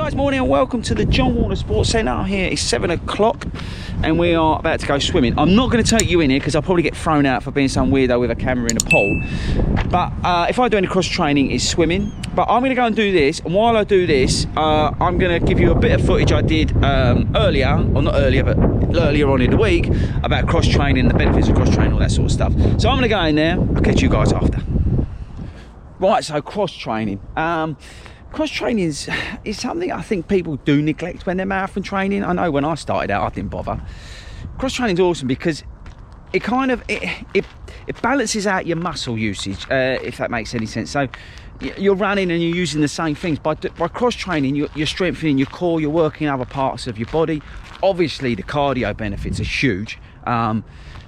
guys, morning and welcome to the John Warner Sports Centre. Here it's 7 o'clock and we are about to go swimming. I'm not going to take you in here because I'll probably get thrown out for being some weirdo with a camera in a pool. But if I do any cross training, it's swimming. But I'm going to go and do this, and while I do this, I'm going to give you a bit of footage I did earlier, or not earlier, but earlier on in the week, about cross training, the benefits of cross training, all that sort of stuff. So I'm going to go in there. I'll catch you guys after. Right, so cross training. Cross training is something I think people do neglect when they're marathon training. I know when I started out, I didn't bother. Cross training is awesome because it kind of it balances out your muscle usage, if that makes any sense. So you're running and you're using the same things. By cross training, you're strengthening your core, you're working other parts of your body. Obviously, the cardio benefits are huge.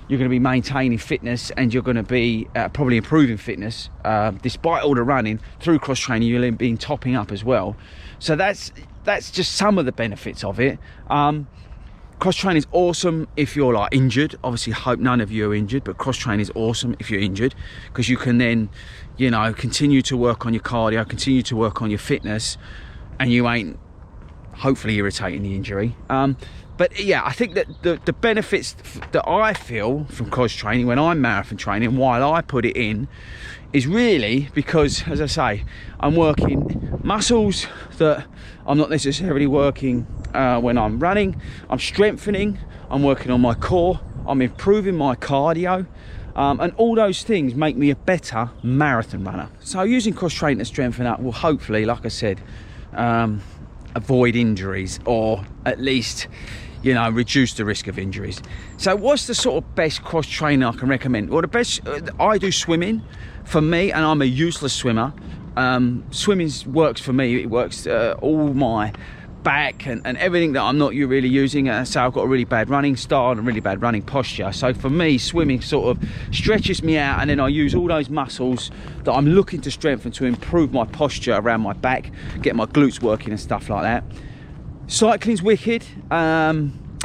You're going to be maintaining fitness, and you're going to be probably improving fitness despite all the running. Through cross training, you'll be topping up as well. So that's just some of the benefits of it. Cross training is awesome if you're like injured. Obviously, hope none of you are injured, but cross training is awesome if you're injured, because you can then, you know, continue to work on your cardio, continue to work on your fitness, and you ain't hopefully irritating the injury. But yeah, I think that the benefits that I feel from cross training when I'm marathon training, while I put it in, is really because, as I say, I'm working muscles that I'm not necessarily working when I'm running. I'm strengthening, I'm working on my core, I'm improving my cardio, and all those things make me a better marathon runner. So using cross training to strengthen up will hopefully, like I said, avoid injuries, or at least, you know, reduce the risk of injuries. So what's the sort of best cross training I can recommend? Well, the best, I do swimming for me, and I'm a useless swimmer. Swimming works for me. It works all my back and everything that I'm not really using. So I've got a really bad running style and a really bad running posture. So for me, swimming sort of stretches me out, and then I use all those muscles that I'm looking to strengthen to improve my posture around my back, get my glutes working and stuff like that. Cycling's wicked.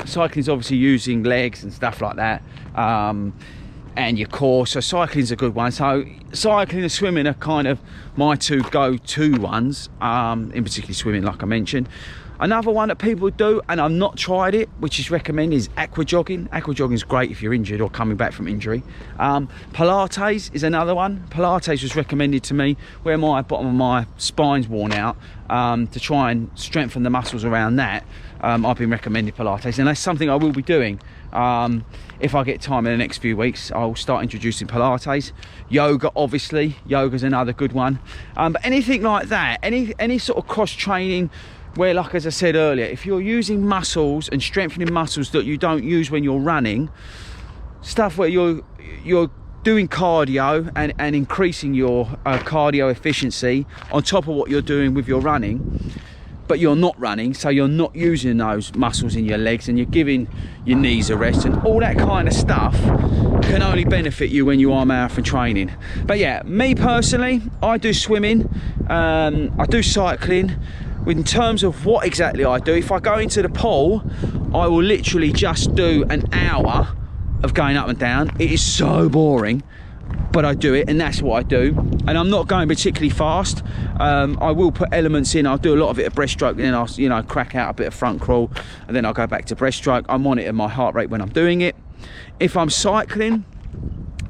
Cycling's obviously using legs and stuff like that, and your core. So cycling's a good one. So cycling and swimming are kind of my two go-to ones, in particular swimming, like I mentioned. Another one that people do, and I've not tried it, which is recommended, is aqua jogging. Aqua jogging is great if you're injured or coming back from injury. Pilates is another one. Pilates was recommended to me where my bottom of my spine's worn out, to try and strengthen the muscles around that. I've been recommended Pilates, and that's something I will be doing. If I get time in the next few weeks, I'll start introducing Pilates. Yoga, obviously. Yoga's another good one. But anything like that, any sort of cross training where, like as I said earlier, if you're using muscles and strengthening muscles that you don't use when you're running, stuff where you're doing cardio and increasing your cardio efficiency on top of what you're doing with your running, but you're not running, so you're not using those muscles in your legs, and you're giving your knees a rest, and all that kind of stuff can only benefit you when you are marathon training. But yeah, me personally, I do swimming, I do cycling. In terms of what exactly I do, if I go into the pool, I will literally just do an hour of going up and down. It is so boring, but I do it, and that's what I do. And I'm not going particularly fast. I will put elements in. I'll do a lot of it at breaststroke, and then I'll, you know, crack out a bit of front crawl, and then I'll go back to breaststroke. I monitor my heart rate when I'm doing it. If I'm cycling,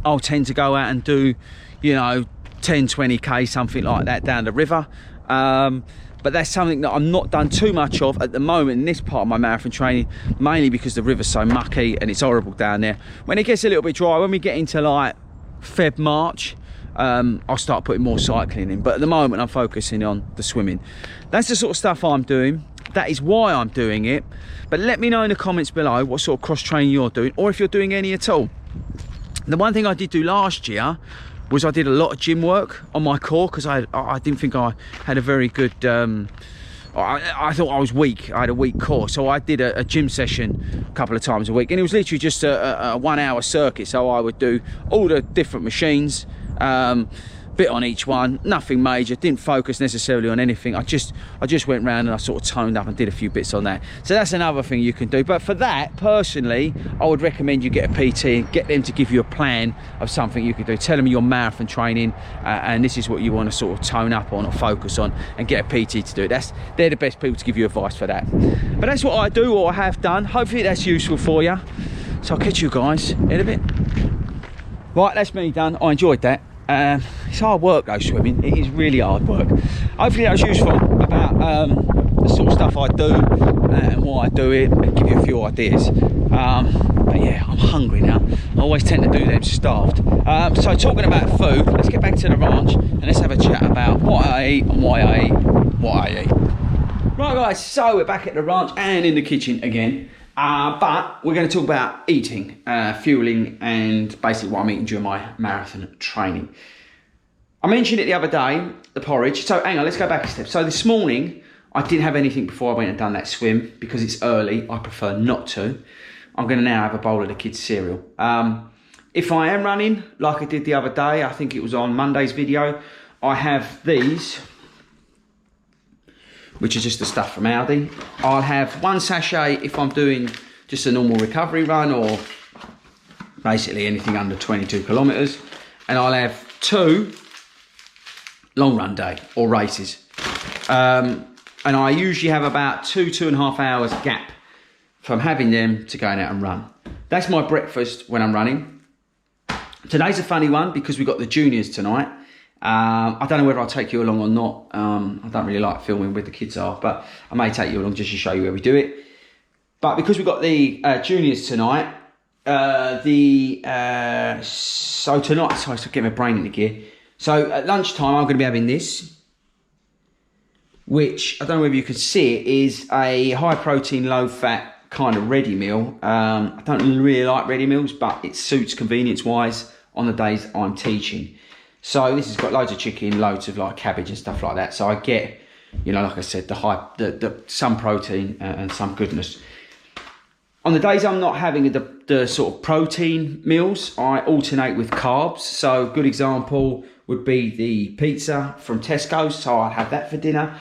I'll tend to go out and do, you know, 10, 20k, something like that, down the river. But that's something that I'm not done too much of at the moment in this part of my marathon training, mainly because the river's so mucky and it's horrible down there. When it gets a little bit dry, when we get into like Feb, March, I'll start putting more cycling in. But at the moment, I'm focusing on the swimming. That's the sort of stuff I'm doing. That is why I'm doing it. But let me know in the comments below what sort of cross training you're doing, or if you're doing any at all. The one thing I did do last year was I did a lot of gym work on my core, because I didn't think I had a very good, I thought I was weak. I had a weak core, so I did a gym session a couple of times a week, and it was literally just a 1 hour circuit. So I would do all the different machines, bit on each one, nothing major, didn't focus necessarily on anything. I just went round and I sort of toned up and did a few bits on that. So that's another thing you can do. But for that, personally, I would recommend you get a PT and get them to give you a plan of something you could do. Tell them your marathon training and this is what you want to sort of tone up on or focus on, and get a PT to do it. They're the best people to give you advice for that. But that's what I do or I have done. Hopefully that's useful for you. So I'll catch you guys in a bit. Right, that's me done. I enjoyed that. It's hard work though, swimming. It is really hard work. Hopefully that was useful about the sort of stuff I do and why I do it, and give you a few ideas. But yeah, I'm hungry now. I always tend to do them starved. So talking about food, let's get back to the ranch and let's have a chat about what I eat and why I eat what I eat. Right guys, so we're back at the ranch and in the kitchen again. But we're going to talk about eating, fueling, and basically what I'm eating during my marathon training. I mentioned it the other day, the porridge. So hang on, let's go back a step. So this morning, I didn't have anything before I went and done that swim because it's early. I prefer not to. I'm going to now have a bowl of the kids' cereal. If I am running, like I did the other day, I think it was on Monday's video, I have these, which is just the stuff from Aldi. I'll have one sachet if I'm doing just a normal recovery run or basically anything under 22 kilometres. And I'll have 2 long run day or races. And I usually have about 2.5 hours gap from having them to going out and run. That's my breakfast when I'm running. Today's a funny one because we've got the juniors tonight. I don't know whether I'll take you along or not. I don't really like filming where the kids are, but I may take you along just to show you where we do it. But because we've got the juniors tonight, so tonight, sorry, to get my brain into gear. So at lunchtime, I'm going to be having this, which I don't know whether you can see it, is a high protein, low fat kind of ready meal. I don't really like ready meals, but it suits convenience wise on the days I'm teaching. So this has got loads of chicken, loads of like cabbage and stuff like that. So I get, you know, like I said, the some protein and some goodness. On the days I'm not having the sort of protein meals, I alternate with carbs. So a good example would be the pizza from Tesco's. So I'll have that for dinner.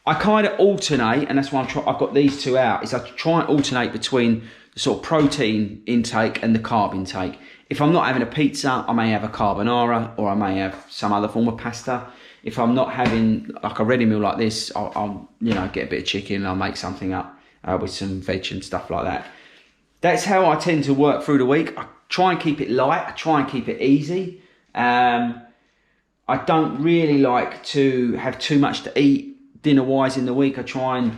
I kind of alternate, and that's why I've got these 2 out, is I try and alternate between the sort of protein intake and the carb intake. If I'm not having a pizza, I may have a carbonara or I may have some other form of pasta. If I'm not having like a ready meal like this, I'll you know, get a bit of chicken and I'll make something up with some veg and stuff like that. That's how I tend to work through the week. I try and keep it light. I try and keep it easy. I don't really like to have too much to eat dinner-wise in the week. I try and,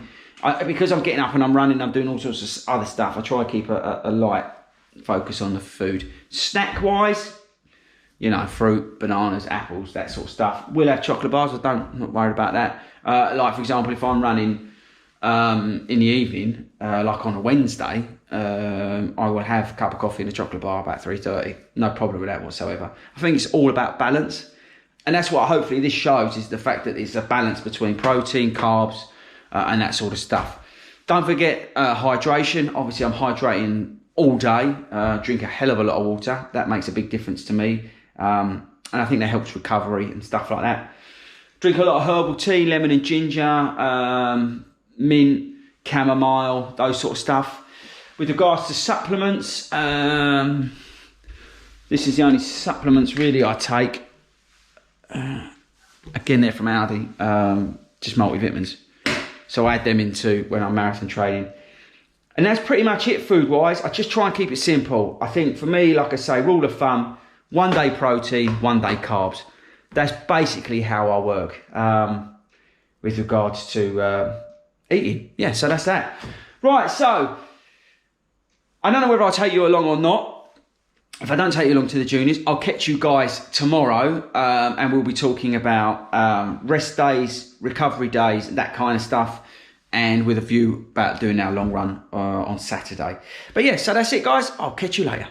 because I'm getting up and I'm running, I'm doing all sorts of other stuff, I try to keep a light focus on the food. Snack-wise, you know, fruit, bananas, apples, that sort of stuff. We'll have chocolate bars, I'm not worried about that. Like, for example, if I'm running in the evening, like on a Wednesday, I will have a cup of coffee and a chocolate bar about 3:30. No problem with that whatsoever. I think it's all about balance. And that's what hopefully this shows, is the fact that it's a balance between protein, carbs, and that sort of stuff. Don't forget hydration. Obviously, I'm hydrating all day. Drink a hell of a lot of water. That makes a big difference to me. And I think that helps recovery and stuff like that. Drink a lot of herbal tea, lemon and ginger, mint, chamomile, those sort of stuff. With regards to supplements, this is the only supplements really I take. Again, they're from Aldi, just multivitamins. So I add them into when I'm marathon training. And that's pretty much it food-wise. I just try and keep it simple. I think for me, like I say, rule of thumb, 1 day protein, 1 day carbs. That's basically how I work with regards to eating. Yeah, so that's that. Right, so I don't know whether I'll take you along or not. If I don't take you along to the juniors, I'll catch you guys tomorrow, and we'll be talking about rest days, recovery days, that kind of stuff, and with a view about doing our long run on Saturday. But yeah, so that's it, guys. I'll catch you later.